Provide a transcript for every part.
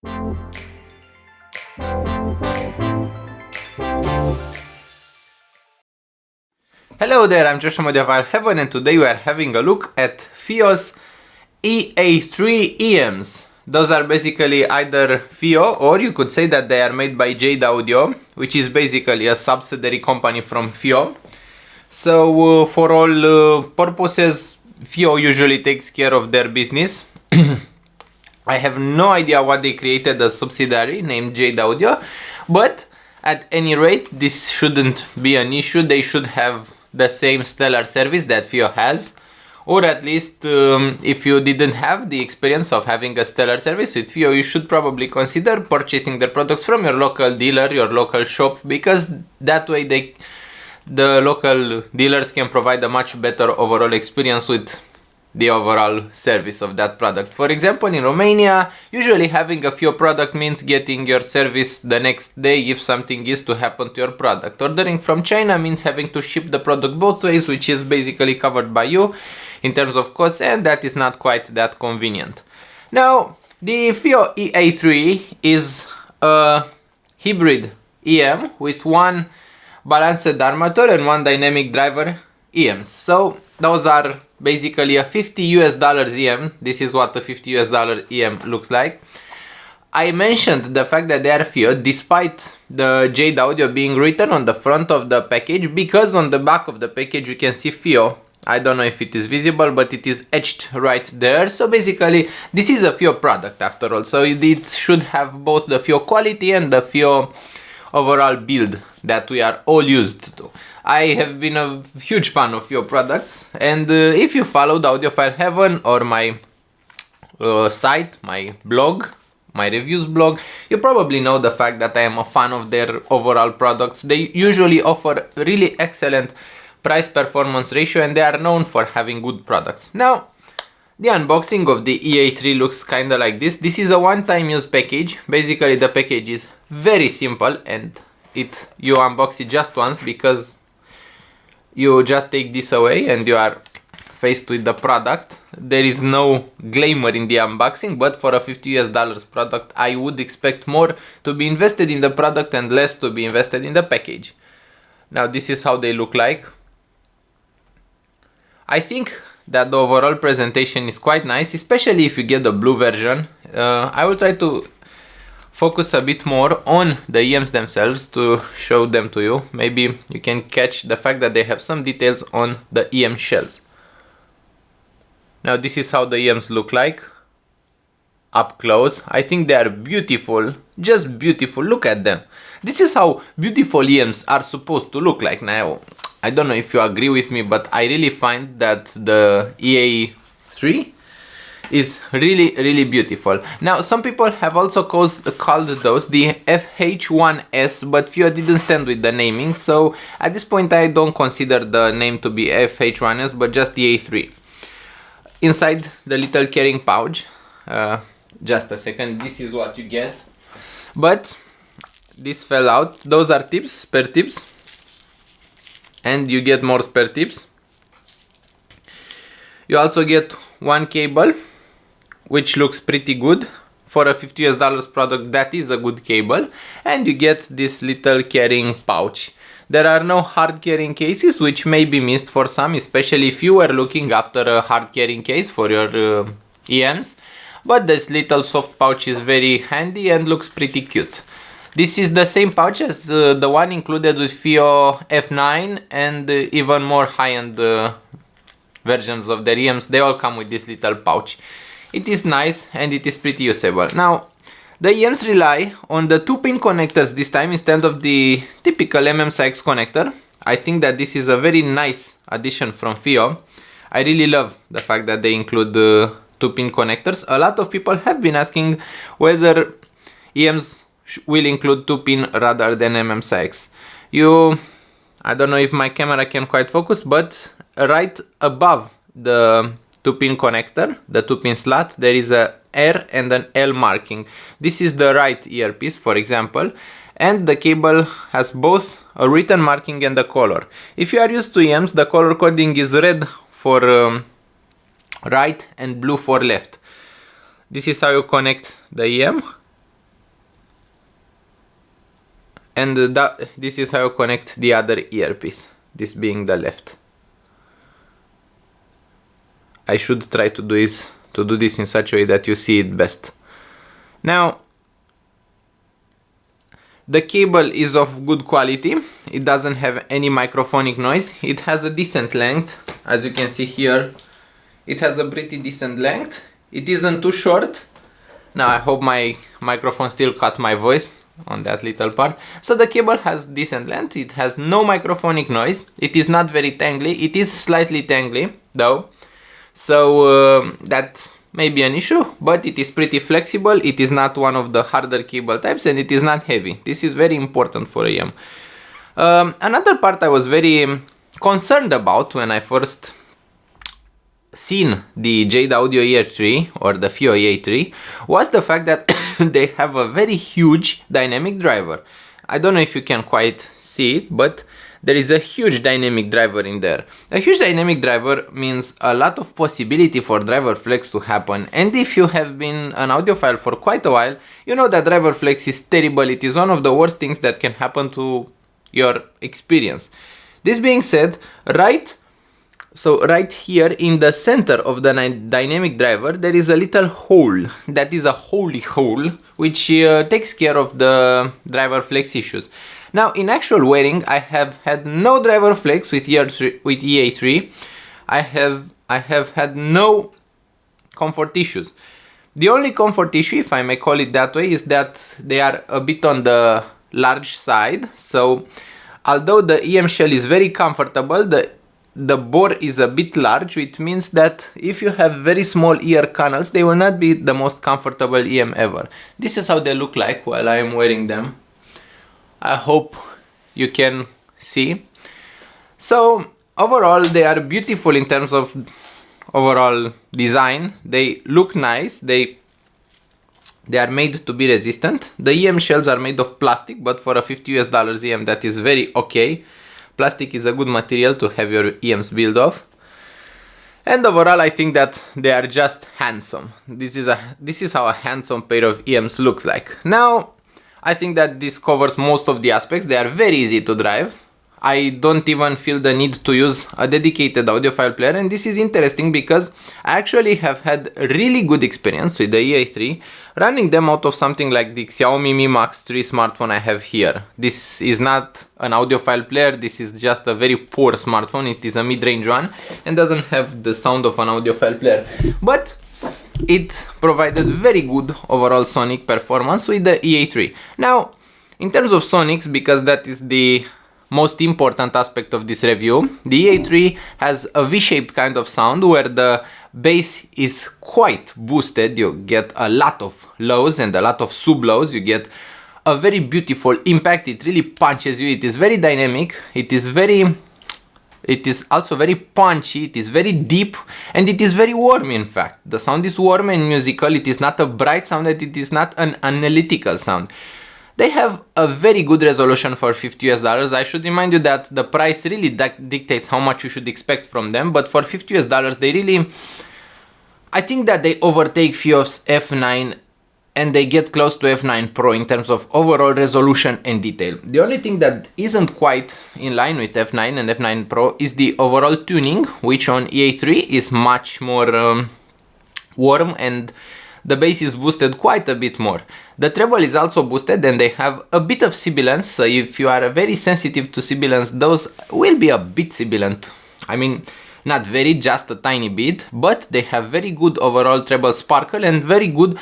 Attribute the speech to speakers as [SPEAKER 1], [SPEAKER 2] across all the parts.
[SPEAKER 1] Hello there, I'm Josh from Audiophile-Heaven, and today we are having a look at FiiO's EA3 EMs. Those are basically either FiiO, or you could say that they are made by Jade Audio, which is basically a subsidiary company from FiiO. So for all purposes, FiiO usually takes care of their business. I have no idea what they created a subsidiary named Jade Audio, but at any rate, this shouldn't be an issue. They should have the same stellar service that FiiO has, or at least if you didn't have the experience of having a stellar service with FiiO, you should probably consider purchasing their products from your local dealer, your local shop, because that way the local dealers can provide a much better overall experience with the overall service of that product. For example, in Romania, usually having a FiiO product means getting your service the next day if something is to happen to your product. Ordering from China means having to ship the product both ways, which is basically covered by you in terms of costs, and that is not quite that convenient. Now, the FiiO EA3 is a hybrid EM with one balanced armature and one dynamic driver EMs. So those are basically a $50 EM. This is what a $50 EM looks like. I mentioned the fact that they are FiiO despite the Jade Audio being written on the front of the package, because on the back of the package you can see FiiO. I don't know if it is visible, but it is etched right there. So basically this is a FiiO product after all, so it should have both the FiiO quality and the FiiO overall build that we are all used to. I have been a huge fan of FiiO products, and if you followed Audiophile-Heaven or my site, my blog, my reviews blog, you probably know the fact that I am a fan of their overall products. They usually offer really excellent price-performance ratio, and they are known for having good products. Now, the unboxing of the EA3 looks kinda like this. This is a one-time use package. Basically, the package is very simple, and you unbox it just once, because you just take this away and you are faced with the product. There is no glamour in the unboxing, but for a $50 product, I would expect more to be invested in the product and less to be invested in the package. Now, this is how they look like. I think that the overall presentation is quite nice, especially if you get the blue version. I will try to focus a bit more on the EMs themselves to show them to you. Maybe you can catch the fact that they have some details on the EM shells. Now, this is how the EMs look like up close. I think they are beautiful, just beautiful. Look at them. This is how beautiful EMs are supposed to look like. Now, I don't know if you agree with me, but I really find that the EA3 is really beautiful. Now, some people have also called those the FH1S, but FiiO didn't stand with the naming, so at this point I don't consider the name to be FH1S, but just the EA3. Inside the little carrying pouch, just a second, this is what you get, but this fell out. Those are tips, spare tips, and you get more spare tips. You also get one cable, which looks pretty good. For a $50 product, that is a good cable. And you get this little carrying pouch. There are no hard carrying cases, which may be missed for some, especially if you were looking after a hard carrying case for your EMs. But this little soft pouch is very handy and looks pretty cute. This is the same pouch as the one included with FiiO F9 and even more high-end versions of their EMs. They all come with this little pouch. It is nice and it is pretty usable. Now, the EMs rely on the 2-pin connectors this time instead of the typical MMCX connector. I think that this is a very nice addition from FiiO. I really love the fact that they include 2-pin connectors. A lot of people have been asking whether EMs will include 2-pin rather than MMCX. I don't know if my camera can quite focus, but right above the 2-pin connector, the 2-pin slot, there is a R and an L marking. This is the right earpiece, for example, and the cable has both a written marking and a color. If you are used to EMs, the color coding is red for right and blue for left. This is how you connect the EM. and this is how you connect the other earpiece, this being the left. I should try to do this in such a way that you see it best. Now, the cable is of good quality. It doesn't have any microphonic noise. It has a decent length. As you can see here, it has a pretty decent length. It isn't too short. Now I hope my microphone still cut my voice on that little part. So the cable has decent length. It has no microphonic noise. It is not very tangly. It is slightly tangly though. So that may be an issue, but it is pretty flexible. It is not one of the harder cable types, and it is not heavy. This is very important for EM. Another part I was very concerned about when I first seen the Jade Audio EA3 or the FiiO EA3 was the fact that they have a very huge dynamic driver. I don't know if you can quite see it, but there is a huge dynamic driver in there. A huge dynamic driver means a lot of possibility for driver flex to happen, and if you have been an audiophile for quite a while, you know that driver flex is terrible. It is one of the worst things that can happen to your experience. This being said, right here in the center of the dynamic driver there is a little hole that is a holy hole which takes care of the driver flex issues. Now, in actual wearing, I have had no driver flex with EA3. I have had no comfort issues. The only comfort issue, if I may call it that way, is that they are a bit on the large side. So, although the EM shell is very comfortable, the bore is a bit large, which means that if you have very small ear canals, they will not be the most comfortable EM ever. This is how they look like while I am wearing them. I hope you can see. So overall they are beautiful in terms of overall design. They look nice. They are made to be resistant. The EM shells are made of plastic, but for a $50 EM that is very okay. Plastic is a good material to have your EMs built off. And overall I think that they are just handsome. This is how a handsome pair of EMs looks like. Now, I think that this covers most of the aspects. They are very easy to drive. I don't even feel the need to use a dedicated audiophile player, and this is interesting because I actually have had really good experience with the EA3 running them out of something like the Xiaomi Mi Max 3 smartphone I have here. This is not an audiophile player, this is just a very poor smartphone. It is a mid-range one and doesn't have the sound of an audiophile player, but it provided very good overall sonic performance with the EA3. Now, in terms of sonics, because that is the most important aspect of this review, the EA3 has a V-shaped kind of sound where the bass is quite boosted. You get a lot of lows and a lot of sub-lows. You get a very beautiful impact. It really punches you. It is very dynamic. It is also very punchy, it is very deep, and it is very warm in fact. The sound is warm and musical. It is not a bright sound, and it is not an analytical sound. They have a very good resolution for $50. I should remind you that the price really dictates how much you should expect from them, but for $50 they really, I think that they overtake FiiO's F9 and they get close to F9 Pro in terms of overall resolution and detail. The only thing that isn't quite in line with F9 and F9 Pro is the overall tuning, which on EA3 is much more warm, and the bass is boosted quite a bit more. The treble is also boosted, and they have a bit of sibilance, so if you are very sensitive to sibilance, those will be a bit sibilant. I mean, not very, just a tiny bit, but they have very good overall treble sparkle and very good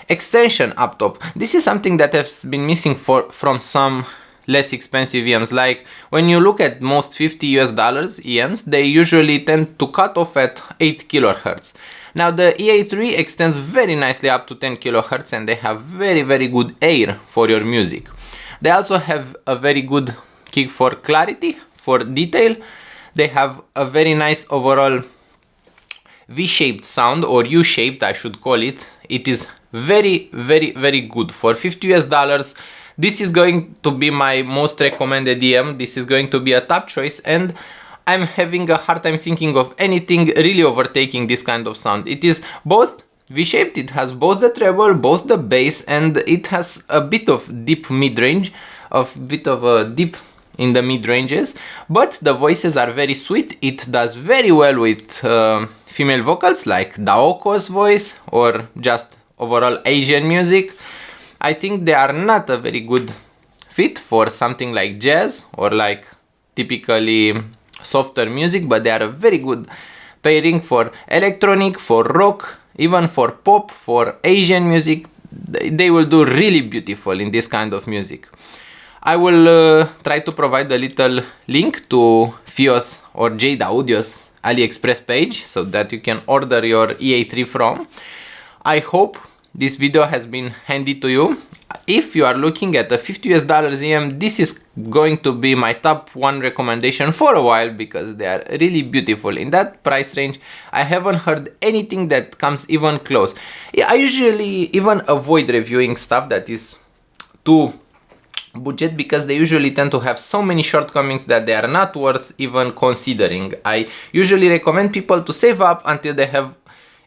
[SPEAKER 1] extension up top. This is something that has been missing from some less expensive EMs. Like when you look at most $50 EMs, they usually tend to cut off at 8 kHz. Now the EA3 extends very nicely up to 10 kHz, and they have very good air for your music. They also have a very good kick for clarity, for detail. They have a very nice overall V-shaped sound, or U-shaped I should call it. It is very good for $50. This is going to be my most recommended EM. This is going to be a top choice, and I'm having a hard time thinking of anything really overtaking this kind of sound. It is both V-shaped, it has both the treble, both the bass, and it has a bit of deep mid-range. a bit of a dip in the mid ranges, but the voices are very sweet. It does very well with female vocals like Daoko's voice or just overall Asian music. I think they are not a very good fit for something like jazz or like typically softer music, but they are a very good pairing for electronic, for rock, even for pop, for Asian music. They will do really beautiful in this kind of music. I will try to provide a little link to FiiO's or Jade Audio's AliExpress page so that you can order your EA3 from. I hope this video has been handy to you. If you are looking at a $50 EM, this is going to be my top one recommendation for a while because they are really beautiful. In that price range, I haven't heard anything that comes even close. I usually even avoid reviewing stuff that is too budget because they usually tend to have so many shortcomings that they are not worth even considering. I usually recommend people to save up until they have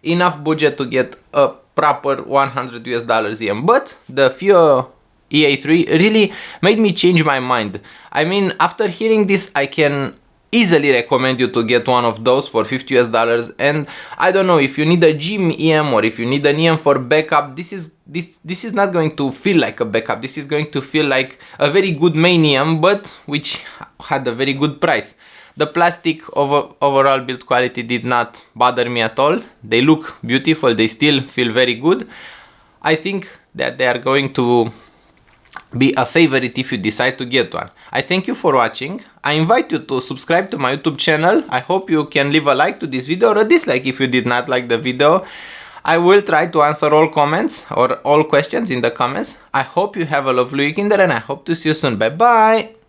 [SPEAKER 1] enough budget to get a proper $100 EM, but the FiiO EA3 really made me change my mind. I mean, after hearing this, I can easily recommend you to get one of those for $50, and I don't know, if you need a gym EM or if you need an EM for backup, this is not going to feel like a backup. This is going to feel like a very good main EM, but which had a very good price. The plastic overall build quality did not bother me at all. They look beautiful, they still feel very good. I think that they are going to be a favorite if you decide to get one. I thank you for watching. I invite you to subscribe to my YouTube channel. I hope you can leave a like to this video or a dislike if you did not like the video. I will try to answer all comments or all questions in the comments. I hope you have a lovely weekend and I hope to see you soon. Bye bye!